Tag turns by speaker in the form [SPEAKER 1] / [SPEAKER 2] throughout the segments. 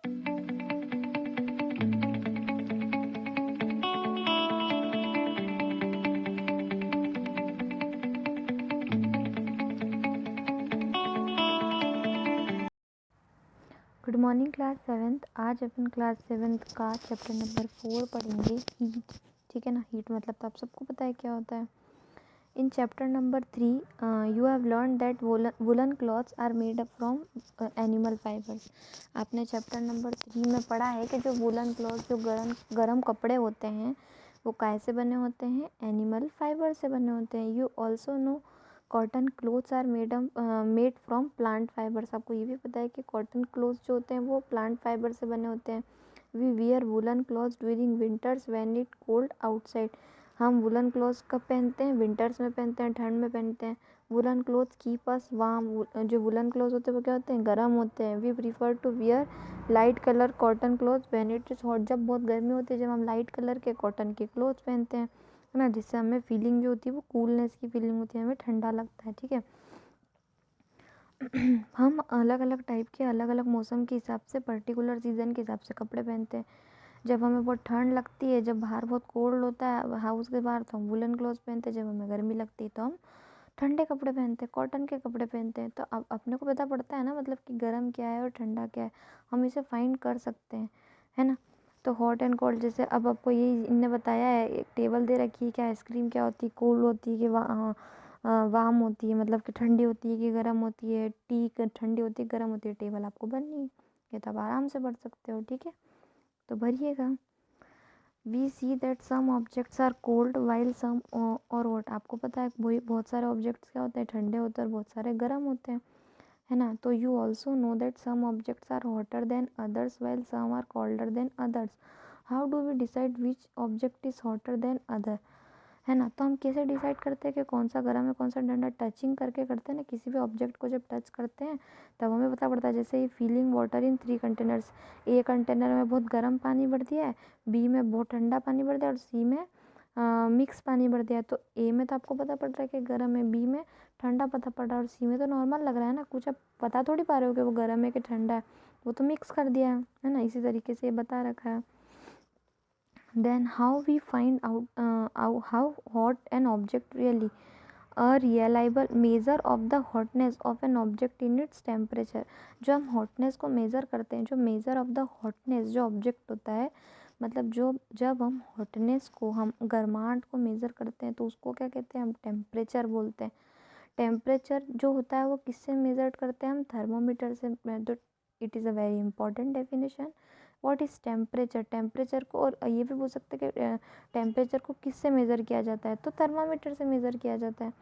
[SPEAKER 1] Good morning class 7th। आज अपन class 7th का chapter number 4 पढ़ेंगे, हीट। ठीक है ना। हीट मतलब तो आप सबको पता है क्या होता है। In chapter number 3 you have learn that woollen clothes are made up from animal fibres. आपने चैप्टर नंबर 3 में पढ़ा है कि जो वुलन क्लॉथ, जो गरम कपड़े होते हैं, वो कैसे बने होते हैं? एनिमल फाइबर से बने होते हैं। You also know cotton clothes are made from plant fibres. आपको ये भी पता है कि कॉटन क्लोथ्स जो होते हैं वो प्लांट फाइबर से बने होते हैं। We wear woollen clothes during winters when it cold outside. हम वुलन क्लॉथ्स कब पहनते हैं? विंटर्स में पहनते हैं, ठंड में पहनते हैं। Woollen clothes keep us warm. जो वुलन क्लॉथ्स होते हैं वो क्या होते हैं? गर्म होते हैं। We prefer to wear light colour cotton clothes when it is hot. जब बहुत गर्मी होती है, जब हम लाइट कलर के कॉटन के क्लॉथ्स पहनते हैं, है ना, जिससे हमें फीलिंग जो होती है वो कूलनेस की फीलिंग होती है, हमें ठंडा लगता है। ठीक है। हम अलग अलग टाइप के, अलग अलग मौसम के हिसाब से, पर्टिकुलर सीज़न के हिसाब से कपड़े पहनते हैं। जब हमें बहुत ठंड लगती है, जब बाहर बहुत कोल्ड होता है हाउस के बाहर, तो हम वुलन क्लॉथ्स पहनते हैं। जब हमें गर्मी लगती है तो हम ठंडे कपड़े पहनते हैं, कॉटन के कपड़े पहनते हैं। तो अब अपने को पता पड़ता है ना, मतलब कि गर्म क्या है और ठंडा क्या है, हम इसे फाइंड कर सकते हैं, है ना। तो हॉट एंड कोल्ड, जैसे अब आपको ये इनने बताया है, एक टेबल दे रखी है कि आइसक्रीम क्या होती है? कोल्ड होती है कि वार्म होती है, मतलब कि ठंडी होती है कि गर्म होती है? टी ठंडी होती है, गर्म होती है? टेबल आपको भरनी है, ये तो आप आराम से भर सकते हो। ठीक है, तो भरिएगा। We see that some objects are cold while some और हॉट। आपको पता है वही, बहुत सारे ऑब्जेक्ट्स क्या होते हैं? ठंडे होते हैं और बहुत सारे गर्म होते हैं, है ना। तो you also know that some objects are hotter than others while some are colder than others. How do we decide which object is hotter than other, है ना। तो हम कैसे डिसाइड करते हैं कि कौन सा गर्म है कौन सा ठंडा? टचिंग करके करते हैं ना। किसी भी ऑब्जेक्ट को जब टच करते हैं तब हमें पता पड़ता है। जैसे ही feeling water in 3 containers, a container में बहुत गर्म पानी भर दिया है, बी में बहुत ठंडा पानी भर दिया और सी में मिक्स पानी भर दिया है। तो ए में तो आपको पता पड़ रहा है कि गर्म है, बी में ठंडा पता पड़ रहा है और सी में तो नॉर्मल लग रहा है ना। कुछ आप बता थोड़ी पा रहे हो कि वो गर्म है कि ठंडा है, वो तो मिक्स कर दिया है ना। इसी तरीके से ये बता रखा है। Then how we find out how hot an object really? A reliable measure of the hotness of an object in its temperature. जो हम hotness को measure करते हैं, जो measure of the hotness जो object होता है, मतलब जो जब हम hotness को, हम गर्माहट को measure करते हैं तो उसको क्या कहते हैं? हम temperature बोलते हैं। टेम्परेचर जो होता है वो किससे मेजर करते हैं? हम थर्मोमीटर से। तो it is a very important definition. What is temperature? Temperature को, और ये भी बोल सकते हैं कि टेम्परेचर को किससे मेज़र किया जाता है? तो थर्मामीटर से मेज़र किया जाता है।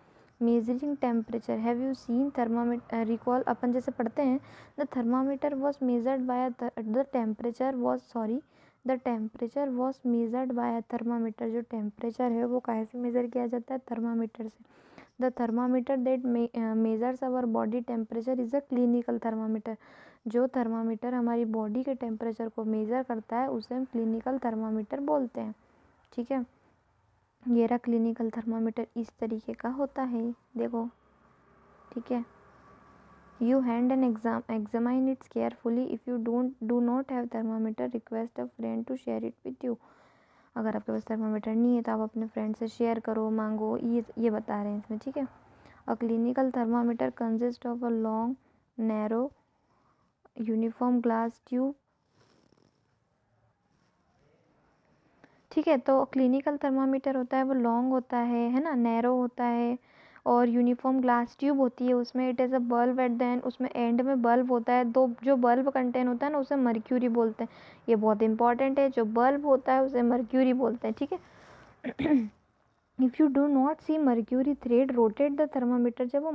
[SPEAKER 1] Measuring temperature, have you seen thermometer? Recall, अपन जैसे पढ़ते हैं, the thermometer was measured by the temperature was sorry the temperature was measured by thermometer. जो टेम्परेचर है वो कैसे मेज़र किया जाता है? थर्मामीटर से। The thermometer that measures our body temperature is a clinical thermometer. जो थर्मामीटर हमारी बॉडी के टेम्परेचर को मेज़र करता है उसे हम क्लिनिकल थर्मामीटर बोलते हैं। ठीक है, ये रहा क्लिनिकल थर्मामीटर, इस तरीके का होता है, देखो। ठीक है, you hand and examine its carefully. If you do not have thermometer, request a friend to share it with you. अगर आपके पास थर्मामीटर नहीं है तो आप अपने फ्रेंड से शेयर करो, मांगो, ये बता रहे हैं इसमें। ठीक है, अ clinical thermometer consist of a long narrow uniform glass tube. ठीक है, तो क्लिनिकल थर्मामीटर होता है वो लॉन्ग होता है ना, नैरो होता है, और यूनिफॉर्म ग्लास ट्यूब होती है उसमें। It is a bulb at the end, उसमें एंड में बल्ब होता है। दो जो बल्ब कंटेन होता है ना उसे मर्क्यूरी बोलते हैं। ये बहुत इंपॉर्टेंट है, जो बल्ब होता है उसे मर्क्यूरी बोलते हैं। ठीक है। If you do not see mercury thread rotate the thermometer. जब वो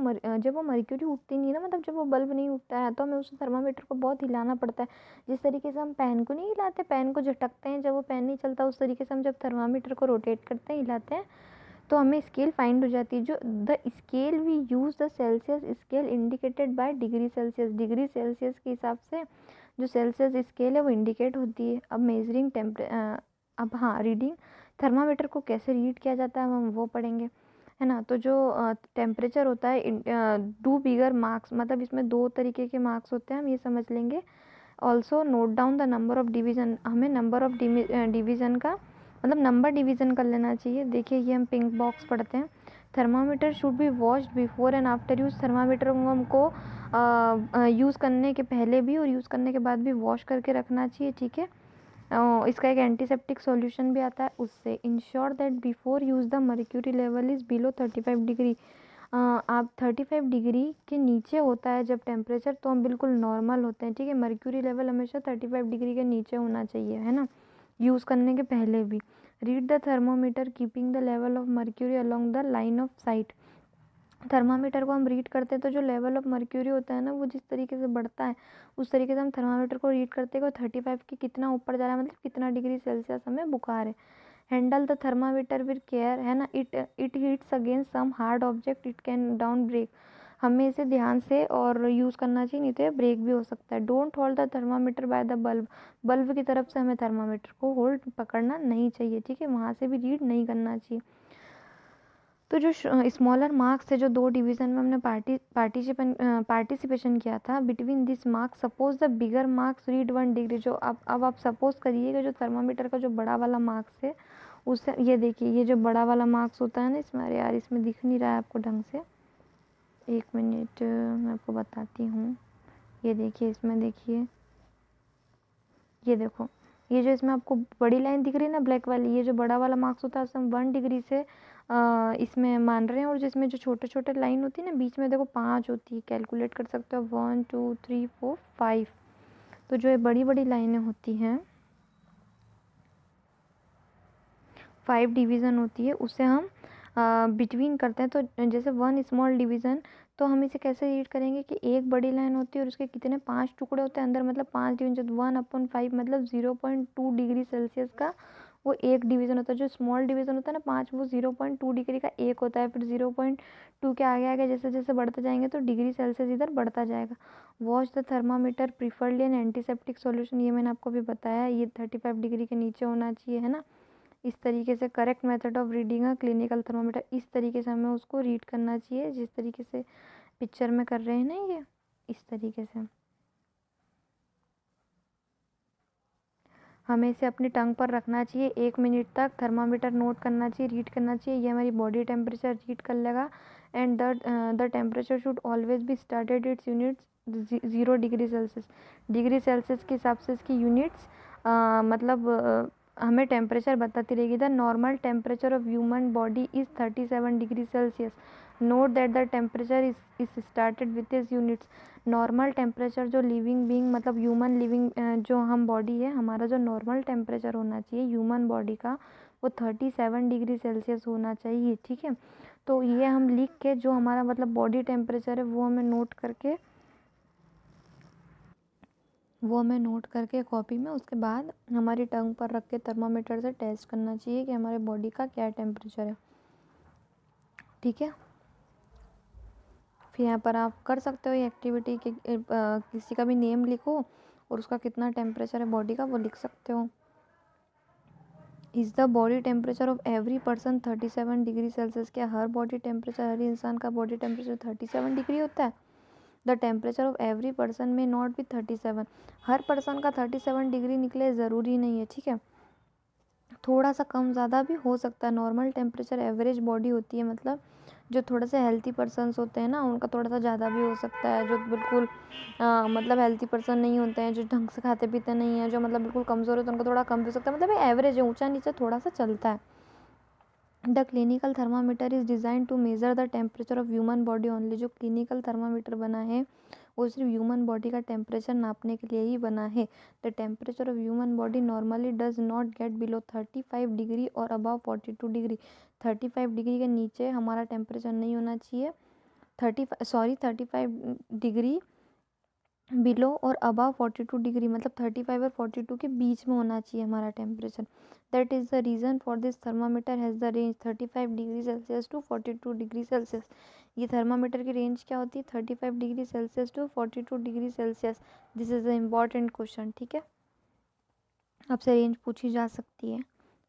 [SPEAKER 1] मर्क्यूरी उठती नहीं है ना, मतलब जब वो बल्ब नहीं उठता है, तो हमें उस थर्मामीटर को बहुत हिलाना पड़ता है। जिस तरीके से हम पेन को नहीं हिलाते, पेन को झटकते हैं जब वो पेन नहीं चलता, उस तरीके से हम जब थर्मामीटर को रोटेट करते हैं, हिलाते हैं, तो हमें स्केल फाइंड हो जाती है। जो the scale we use the Celsius scale indicated by degree Celsius. Degree Celsius के हिसाब से जो सेल्सियस स्केल है वो इंडिकेट होती है। अब मेजरिंग अब हाँ, रीडिंग थर्मामीटर को कैसे रीड किया जाता है हम वो पढ़ेंगे, है ना। तो जो टेम्परेचर होता है, डू बिगर मार्क्स, मतलब इसमें 2 तरीके के मार्क्स होते हैं, हम ये समझ लेंगे। Also note down the number of division, हमें नंबर ऑफ डिवीज़न का मतलब नंबर डिवीज़न कर लेना चाहिए। देखिए ये हम पिंक बॉक्स पढ़ते हैं। Thermometer should be washed before and after use. Thermometer को हमको यूज़ करने के पहले भी और यूज़ करने के बाद भी वॉश करके रखना चाहिए, ठीक है। इसका एक एंटीसेप्टिक सॉल्यूशन भी आता है उससे। Ensure that before use the mercury level is below 35 degree. आप 35 डिग्री के नीचे होता है जब टेम्परेचर, तो हम बिल्कुल नॉर्मल होते हैं, ठीक है। मर्क्यूरी लेवल हमेशा 35 डिग्री के नीचे होना चाहिए, है ना, यूज़ करने के पहले भी। Read the thermometer keeping the level of mercury along the line of site. Thermometer को हम रीड करते हैं तो जो लेवल ऑफ मर्क्यूरी होता है ना, वो जिस तरीके से बढ़ता है उस तरीके से हम थर्मामीटर को रीड करते हैं कि 35 के कितना ऊपर जा रहा है, मतलब कितना डिग्री सेल्सियस हमें बुखार है। Handle the thermometer with care, है ना। It hits against some hard object, it can down break. हमें इसे ध्यान से और यूज़ करना चाहिए, नहीं तो ये ब्रेक भी हो सकता है। Don't hold the thermometer by the bulb. Bulb की तरफ से हमें थर्मामीटर को होल्ड पकड़ना नहीं चाहिए, ठीक है, वहाँ से भी रीड नहीं करना चाहिए। तो जो स्मॉलर मार्क्स थे, जो 2 डिवीज़न में हमने पार्टिसिपेशन किया था, between this marks suppose the bigger marks read 1 degree. जो अब आप सपोज करिए कि जो थर्मामीटर का जो बड़ा वाला मार्क्स है उससे, ये देखिए ये जो बड़ा वाला मार्क्स होता है ना इसमें, अरे यार इसमें दिख नहीं रहा है आपको ढंग से, 1 मिनट मैं आपको बताती हूँ। ये देखिए इसमें, देखिए ये देखो, ये जो इसमें आपको बड़ी लाइन दिख रही है ना ब्लैक वाली, ये जो बड़ा वाला मार्क्स होता है उसमें हम 1 डिग्री से इसमें मान रहे हैं। और जिसमें जो छोटे छोटे लाइन होती है ना बीच में, देखो 5 होती है, कैलकुलेट कर सकते हो 1 2 3 4 5। तो जो ये बड़ी बड़ी लाइनें होती हैं, 5 डिवीज़न होती है, उसे हम बिटवीन करते हैं। तो जैसे 1 स्मॉल डिवीज़न, तो हम इसे कैसे रीड करेंगे कि एक बड़ी लाइन होती है और उसके कितने 5 टुकड़े होते हैं अंदर, मतलब 5 डिवीजन, 1/5 मतलब 0.2 डिग्री सेल्सियस का वो एक डिवीज़न होता है। जो स्मॉल डिवीज़न होता है ना 5, वो 0.2 डिग्री का एक होता है। फिर 0.2 के आगे आगे जैसे जैसे बढ़ते जाएंगे तो डिग्री सेल्सियस इधर बढ़ता जाएगा। Wash the thermometer preferably an antiseptic solution, ये मैंने आपको भी बताया, ये 35 डिग्री के नीचे होना चाहिए, है ना। इस तरीके से correct method of reading a clinical thermometer, इस तरीके से हमें उसको रीड करना चाहिए जिस तरीके से पिक्चर में कर रहे हैं ना, ये इस तरीके से हमें इसे अपनी टंग पर रखना चाहिए। 1 मिनट तक थर्मामीटर नोट करना चाहिए, रीड करना चाहिए। ये हमारी बॉडी टेम्परेचर रीड कर लेगा। And the temperature should always be started it's units 0 degree Celsius. Degree Celsius के हिसाब से इसकी यूनिट्स मतलब हमें टेम्परेचर बताती रहेगी। The normal temperature of human body is 37 degree Celsius. Note that the temperature is started with is units. Normal temperature जो living being मतलब ह्यूमन लिविंग जो हम बॉडी है, हमारा जो नॉर्मल टेम्परेचर होना चाहिए ह्यूमन बॉडी का, वो 37 डिग्री सेल्सियस होना चाहिए, ठीक है। तो ये हम लिख के जो हमारा मतलब बॉडी टेम्परेचर है वो हमें नोट करके कॉपी में, उसके बाद हमारी टंग पर रख के थर्मामीटर से टेस्ट करना चाहिए कि हमारे बॉडी का क्या टेम्परेचर है, ठीक है। फिर यहाँ पर आप कर सकते हो ये एक्टिविटी कि किसी का भी नेम लिखो और उसका कितना टेम्परेचर है बॉडी का वो लिख सकते हो। Is the body temperature of every person 37 degree Celsius. क्या हर बॉडी टेम्परेचर, हर इंसान का बॉडी टेम्परेचर 37 डिग्री होता है? The temperature of every person में नॉट बी 37। हर पर्सन का 37 डिग्री निकले ज़रूरी नहीं है, ठीक है। थोड़ा सा कम ज़्यादा भी हो सकता है। नॉर्मल टेम्परेचर एवरेज बॉडी होती है, मतलब जो थोड़े से हेल्थी पर्सन्स होते हैं ना उनका थोड़ा सा ज़्यादा भी हो सकता है। जो बिल्कुल मतलब हेल्थी पर्सन नहीं होते हैं, जो ढंग से खाते पीते नहीं हैं, जो मतलब बिल्कुल कमज़ोर होते हैं, उनका थोड़ा कम भी हो सकता है। मतलब ये एवरेज है, ऊंचा नीचे थोड़ा सा चलता है। The clinical thermometer is design to measure the temperature of human body only. जो क्लिनिकल थर्मामीटर बना है वो सिर्फ ह्यूमन बॉडी का टेम्परेचर नापने के लिए ही बना है। The temperature of human body normally does not gate below 35 degree और अबव 42 डिग्री। 35 डिग्री के नीचे हमारा टेम्परेचर नहीं होना चाहिए। 35 डिग्री बिलो और अबव 42 डिग्री, मतलब 35 और 42 के बीच में होना चाहिए हमारा temperature. That is the reason for this thermometer has the range 35 degree Celsius to 42 degree Celsius. ये थर्मामीटर की रेंज क्या होती है? 35 degree Celsius to 42 degree Celsius. This is the important question, ठीक है। आपसे रेंज पूछी जा सकती है।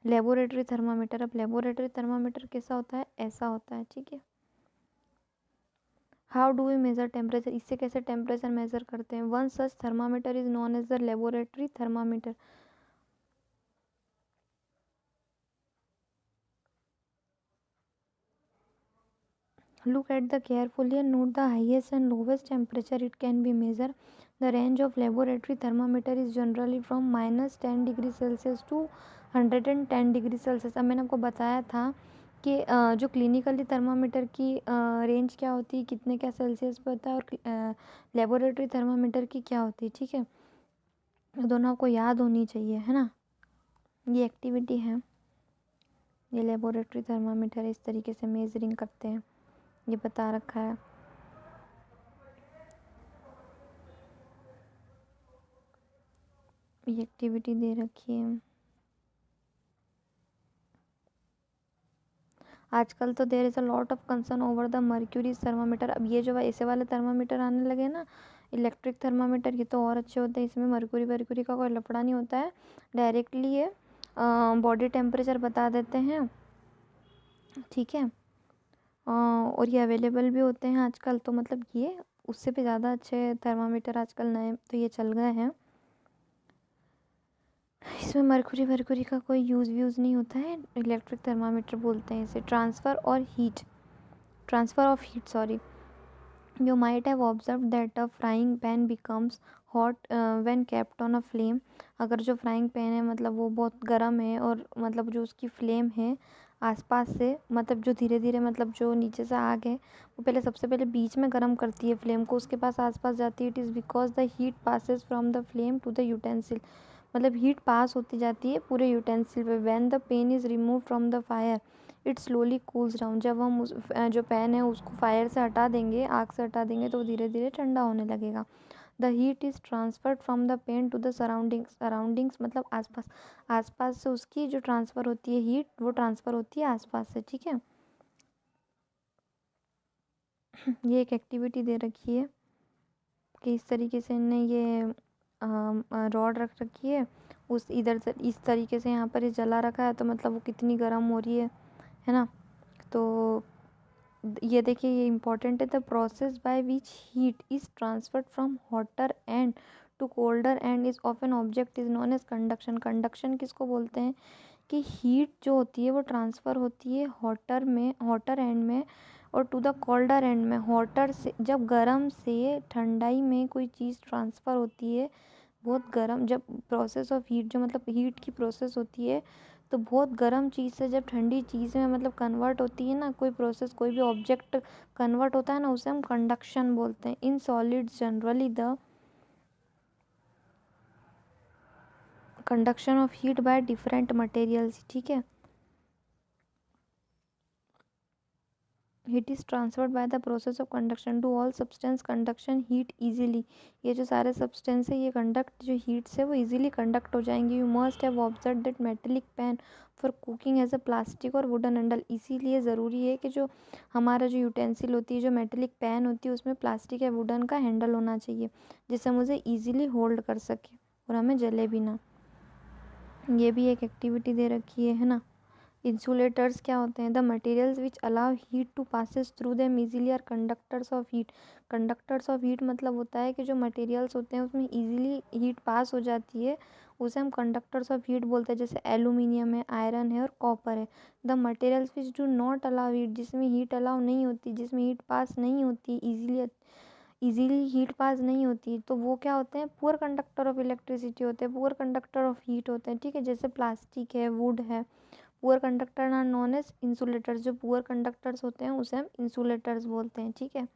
[SPEAKER 1] लेबोरेटरी थर्मामीटर, अब लेबोरेटरी थर्मामीटर कैसा होता है? ऐसा होता है, ठीक है। How do we measure temperature, इससे कैसे टेम्परेचर मेज़र करते हैं। One such thermometer is known as the laboratory thermometer. Look at the carefully and note the highest and lowest temperature it can be measured. The range of laboratory thermometer is generally from -10 degree Celsius to 110 degree Celsius. अब मैंने आपको बताया था कि जो clinically thermometer की range क्या होती है, कितने क्या सेल्सियस पे होता है, और लेबोरेटरी थर्मामीटर की क्या होती है, ठीक है। दोनों आपको याद होनी चाहिए, है ना। ये एक्टिविटी है, ये लेबोरेटरी थर्मामीटर इस तरीके से मेजरिंग करते हैं, ये बता रखा है। ये एक्टिविटी दे रखी है। आजकल तो there is a lot of concern over the mercury thermometer. अब ये जो ऐसे वाले थर्मामीटर आने लगे ना, इलेक्ट्रिक थर्मामीटर, ये तो और अच्छे होते हैं। इसमें मर्क्यूरी वर्क्यूरी का कोई लफड़ा नहीं होता है, डायरेक्टली ये बॉडी टेम्परेचर बता देते हैं, ठीक है। और ये अवेलेबल भी होते हैं आजकल, तो मतलब ये उससे भी ज़्यादा अच्छे थर्मामीटर आजकल नए तो ये चल गए हैं। इसमें मरकुरी वर्कुरी का कोई यूज़ नहीं होता है, इलेक्ट्रिक थर्मामीटर बोलते हैं इसे। Transfer of heat, sorry. You might have observed that a frying pan becomes hot when kept on a flame। अगर जो फ्राइंग पैन है मतलब वो बहुत गर्म है, और मतलब जो उसकी फ्लेम है आसपास से, मतलब जो धीरे धीरे, मतलब जो नीचे से आग है वो पहले सबसे पहले बीच में गर्म करती है फ्लेम को, उसके पास आसपास जाती है। It is because the heat passes from the flame to the utensil. मतलब हीट पास होती जाती है पूरे यूटेंसिल पे। When the pan is remove from the fire it slowly cools down. जब हम उस जो पैन है उसको फायर से हटा देंगे, आग से हटा देंगे, तो धीरे धीरे ठंडा होने लगेगा। The heat is transferred from the pan to the surroundings, मतलब आसपास, आसपास से उसकी जो ट्रांसफ़र होती है हीट, वो ट्रांसफ़र होती है आसपास से, ठीक है। ये एक एक्टिविटी दे रखी है कि इस तरीके से इनने ये रॉड रख रखी है, उस इधर से इस तरीके से यहाँ पर ये जला रखा है, तो मतलब वो कितनी गर्म हो रही है ना। तो ये देखिए, ये इम्पॉर्टेंट है। The process by which heat is transferred from hotter end to colder end is of an object is known as conduction. Conduction किसको बोलते हैं कि हीट जो होती है वो ट्रांसफ़र होती है हॉटर एंड में, और टू द कोल्डर एंड में। हॉटर से, जब गर्म से ठंडाई में कोई चीज़ ट्रांसफ़र होती है, बहुत गर्म, जब प्रोसेस ऑफ हीट, जो मतलब हीट की प्रोसेस होती है, तो बहुत गर्म चीज़ से जब ठंडी चीज़ में मतलब कन्वर्ट होती है ना, कोई प्रोसेस, कोई भी ऑब्जेक्ट कन्वर्ट होता है ना, उसे हम कंडक्शन बोलते हैं। In solids generally the conduction of heat by different materials, ठीक है। Heat is transferred by the process of conduction to all substance conduction heat easily. ये जो सारे सब्सटेंस है, ये कंडक्ट, जो हीट्स है वो इजीली कंडक्ट हो जाएंगे। You must have observe that metallic pan for cooking as a plastic और वुडन हैंडल। इसीलिए ज़रूरी है कि जो हमारा जो यूटेंसिल होती है, जो मेटेलिक पैन होती है, उसमें प्लास्टिक या वुडन का हैंडल होना चाहिए, जिससे हम उसे ईजिली होल्ड कर सकें और हमें जले भी ना। ये भी एक एक्टिविटी दे रखी है ना। इंसुलेटर्स क्या होते हैं? The materials which allow heat to passes through them easily are conductors of heat. Conductors of heat मतलब होता है कि जो मटेरियल्स होते हैं उसमें इजीली हीट पास हो जाती है, उसे हम कंडक्टर्स ऑफ हीट बोलते हैं। जैसे एल्यूमिनियम है, आयरन है और कॉपर है। The materials which do not allow heat, जिसमें हीट अलाउ नहीं होती, जिसमें हीट पास नहीं होती, इजीली हीट पास नहीं होती, तो वो क्या होते हैं? पुअर कंडक्टर ऑफ इलेक्ट्रिसिटी होते हैं, पुअर कंडक्टर ऑफ हीट होते हैं, ठीक है। जैसे प्लास्टिक है, वुड है। Poor conductor are known as insulators. जो पुअर कंडक्टर्स होते हैं उसे हम इंसुलेटर्स बोलते हैं, ठीक है।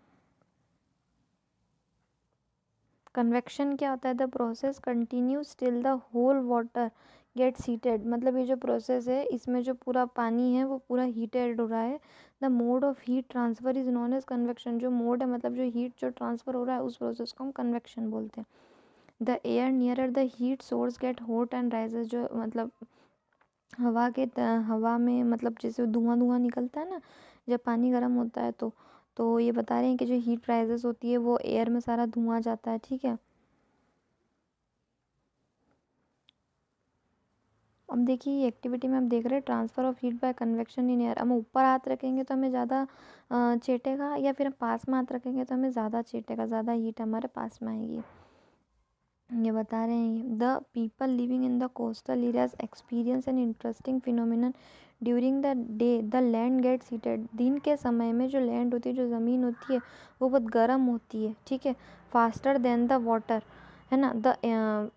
[SPEAKER 1] कन्वेक्शन क्या होता है? The process continues till the whole water gets heated. मतलब ये जो प्रोसेस है, इसमें जो पूरा पानी है वो पूरा हीटेड हो रहा है। The mode of heat transfer is known as convection. जो मोड है, मतलब जो हीट जो ट्रांसफर हो रहा है, उस प्रोसेस को हम कन्वेक्शन बोलते हैं। The air nearer the heat source get hot and rises. जो मतलब हवा में, मतलब जैसे धुआं धुआं निकलता है ना जब पानी गर्म होता है, तो ये बता रहे हैं कि जो हीट राइजेस होती है वो एयर में सारा धुआं जाता है, ठीक है। अब देखिए ये एक्टिविटी में आप देख रहे हैं transfer of heat bye convection in air. हम ऊपर हाथ रखेंगे तो हमें ज़्यादा चेटेगा, या फिर हम पास में हाथ रखेंगे तो हमें ज़्यादा चेटेगा, ज़्यादा हीट हमारे पास में आएगी। ये बता रहे हैं the people living in the coastal areas experience an interesting phenomenon during the day the land gets heated. दिन के समय में जो लैंड होती है, जो ज़मीन होती है, वो बहुत गर्म होती है, ठीक है, फास्टर देन द वाटर, है ना।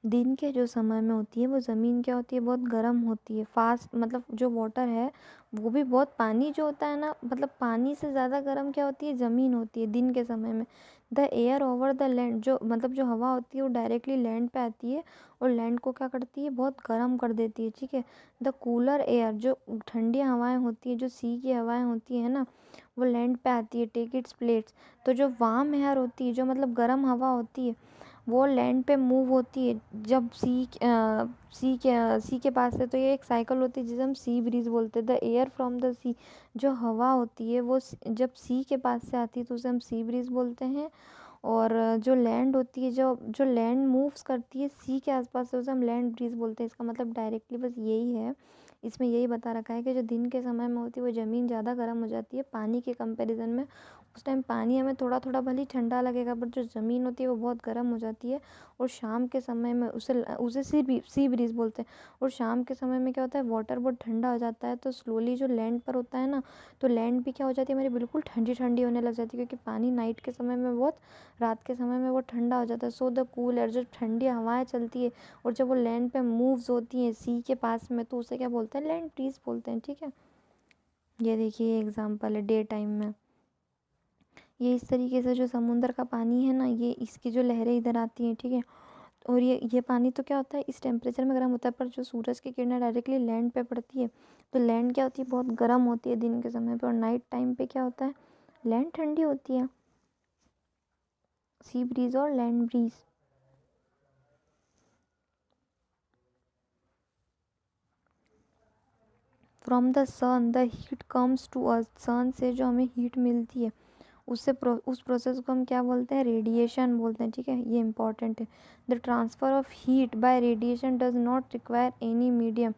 [SPEAKER 1] दिन के जो समय में होती है वो ज़मीन क्या होती है, बहुत गर्म होती है, फास्ट, मतलब जो वाटर है वो भी बहुत, पानी जो होता है ना, मतलब पानी से ज़्यादा गर्म क्या होती है, ज़मीन होती है दिन के समय में। The air over the land, जो मतलब जो हवा होती है वो डायरेक्टली लैंड पे आती है और लैंड को क्या करती है, बहुत गर्म कर देती है, ठीक है। द कूलर एयर, जो ठंडी हवाएं होती है, जो सी की हवाएं होती है ना, वो लैंड पे आती है, टेक इट्स प्लेट्स। तो जो वार्म एयर होती है, जो मतलब गर्म हवा होती है, वो लैंड पे मूव होती है जब सी के पास से। तो ये एक साइकिल होती है जिसे हम सी ब्रीज बोलते हैं। द एयर फ्रॉम द सी, जो हवा होती है वो जब सी के पास से आती है तो उसे हम सी ब्रीज बोलते हैं। और जो लैंड होती है, जो जो लैंड मूव्स करती है सी के आसपास से, उसे हम लैंड ब्रीज बोलते हैं। इसका मतलब डायरेक्टली बस यही है, इसमें यही बता रखा है कि जो दिन के समय में होती है वो ज़मीन ज़्यादा गर्म हो जाती है पानी के कंपैरिजन में। उस टाइम पानी हमें थोड़ा थोड़ा भले ही ठंडा लगेगा, बट जो ज़मीन होती है वो बहुत गर्म हो जाती है। और शाम के समय में उसे उसे सी ब्रीज बोलते हैं। और शाम के समय में क्या होता है, वाटर बहुत ठंडा हो जाता है, तो स्लोली जो लैंड पर होता है ना, तो लैंड भी क्या हो जाती है, हमारी बिल्कुल ठंडी ठंडी होने लग जाती है, क्योंकि पानी नाइट के समय में बहुत, रात के समय में वो ठंडा हो जाता है। सो द कूल एयर, जो ठंडी हवाएं चलती है और जब वो लैंड पे मूव्स होती हैं सी के पास में, तो उसे क्या बोलते हैं, लैंड ब्रीज बोलते हैं, ठीक है। ये देखिए एग्जांपल है डे टाइम में। ये इस तरीके से जो समुद्र का पानी है ना, ये इसकी जो लहरें इधर आती हैं, ठीक है। और ये पानी तो क्या होता है, इस टेम्परेचर में गर्म होता है, पर जो सूरज की किरणें डायरेक्टली लैंड पे पड़ती है, तो लैंड क्या होती है, बहुत गर्म होती है दिन के समय पे। और नाइट टाइम पे क्या होता है, लैंड ठंडी होती है। सी ब्रीज और land breeze. From the sun the heat comes to earth, sun से जो हमें हीट मिलती है, उस प्रोसेस को हम क्या बोलते हैं, रेडिएशन बोलते हैं, ठीक है। ये इंपॉर्टेंट है। The transfer of heat bye radiation does not require any medium,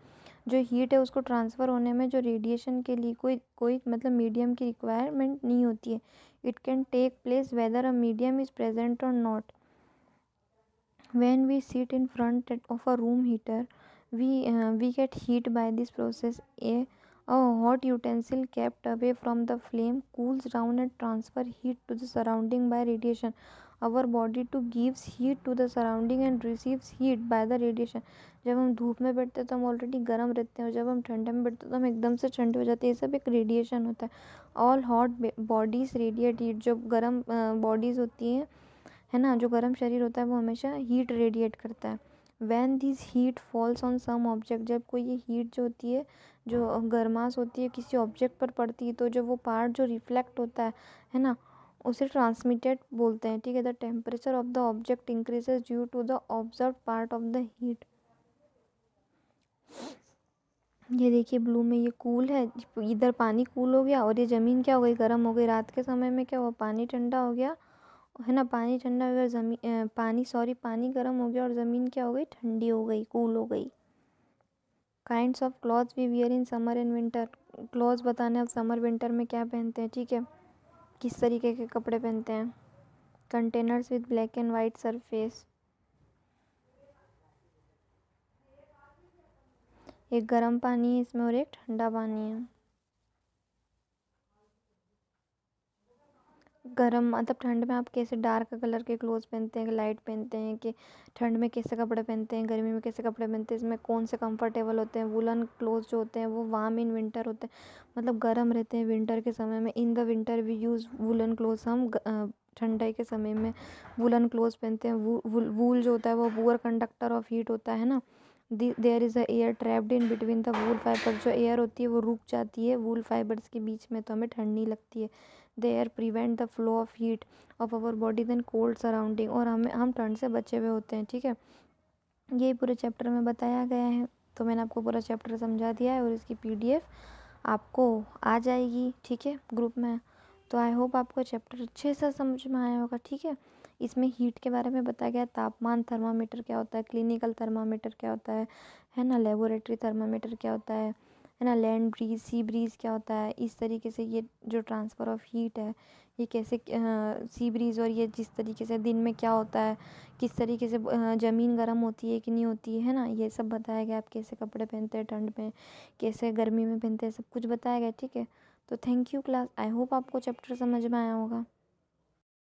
[SPEAKER 1] जो हीट है उसको ट्रांसफ़र होने में जो रेडिएशन के लिए कोई कोई मतलब मीडियम की रिक्वायरमेंट नहीं होती है। It can take place whether a medium is present और not. When we sit in front of a room heater, we get heat by this process. A hot utensil kept away from the flame cools down and transfer heat to the surrounding by radiation. Our body too gives heat to the surrounding and receives heat by the radiation. जब हम धूप में बैठते हैं तो हम already गर्म रहते हैं, और जब हम ठंडे में बैठते हैं तो हम एकदम से ठंडे हो जाते हैं। ये सब एक रेडिएशन होता है। All hot bodies radiate heat, जो गर्म बॉडीज़ होती हैं, है ना, जो गर्म शरीर होता है वो हमेशा हीट रेडिएट करता है। When this heat falls on some object, जब कोई ये हीट जो होती है, जो गर्मास होती है किसी ऑब्जेक्ट पर पड़ती है, तो जो वो पार्ट जो रिफ्लेक्ट होता है ना, उसे ट्रांसमिटेड बोलते हैं, ठीक है। The temperature of the object increases due to the observe part of the heat. ये देखिए ब्लू में ये कूल है, इधर पानी कूल हो गया और ये ज़मीन क्या हो गई, गर्म हो गई। रात के समय में क्या हुआ, पानी ठंडा हो गया, है ना, पानी ठंडा हो गया, पानी गर्म हो गया और ज़मीन क्या हो गई, ठंडी हो गई, कूल हो गई। Kinds of clothes we wear in summer and winter, clothes बताने अब समर विंटर में क्या पहनते हैं, ठीक है, किस तरीके के कपड़े पहनते हैं। Containers with black and white surface, एक गर्म पानी है इसमें और एक ठंडा पानी है। गर्म मतलब ठंड में आप कैसे डार्क कलर के क्लोथ्स पहनते हैं, लाइट पहनते हैं, कि ठंड में कैसे कपड़े पहनते हैं, गर्मी में कैसे कपड़े पहनते हैं, इसमें कौन से कंफर्टेबल होते हैं। वुलन क्लोथ्स जो होते हैं वो वार्म इन विंटर होते हैं, मतलब गर्म रहते हैं विंटर के समय में। In the winter we use woollen clothes, हम ठंडाई के समय में वुलन क्लोथ्स पहनते हैं। वूल जो होता है वो पुअर कंडक्टर ऑफ हीट होता है ना। There is a air trapped in between the wool fibre, जो एयर होती है वो रुक जाती है वूल फाइबर्स के बीच में, तो हमें ठंड नहीं लगती है। The air prevent the flow of heat of our body then cold surrounding, और हम ठंड से बचे हुए होते हैं, ठीक है। ये पूरे चैप्टर में बताया गया है, तो मैंने आपको पूरा चैप्टर समझा दिया है और इसकी PDF आपको आ जाएगी, ठीक है, ग्रुप में। तो आई होप आपको चैप्टर अच्छे से समझ में आया होगा, ठीक है। इसमें हीट के बारे में बताया गया, तापमान थर्मामीटर क्या होता है, क्लिनिकल थर्मामीटर क्या होता है ना, लेबोरेटरी थर्मामीटर क्या होता है ना, लैंड ब्रीज सी ब्रीज क्या होता है। इस तरीके से ये जो ट्रांसफ़र ऑफ हीट है ये कैसे सी ब्रीज, और ये जिस तरीके से दिन में क्या होता है, किस तरीके से ज़मीन गर्म होती है कि नहीं होती है ना, ये सब बताया गया। आप कैसे कपड़े पहनते हैं ठंड में, कैसे गर्मी में पहनते हैं, सब कुछ बताया गया, ठीक है। तो thank you class, I hope आपको चैप्टर समझ में आया होगा।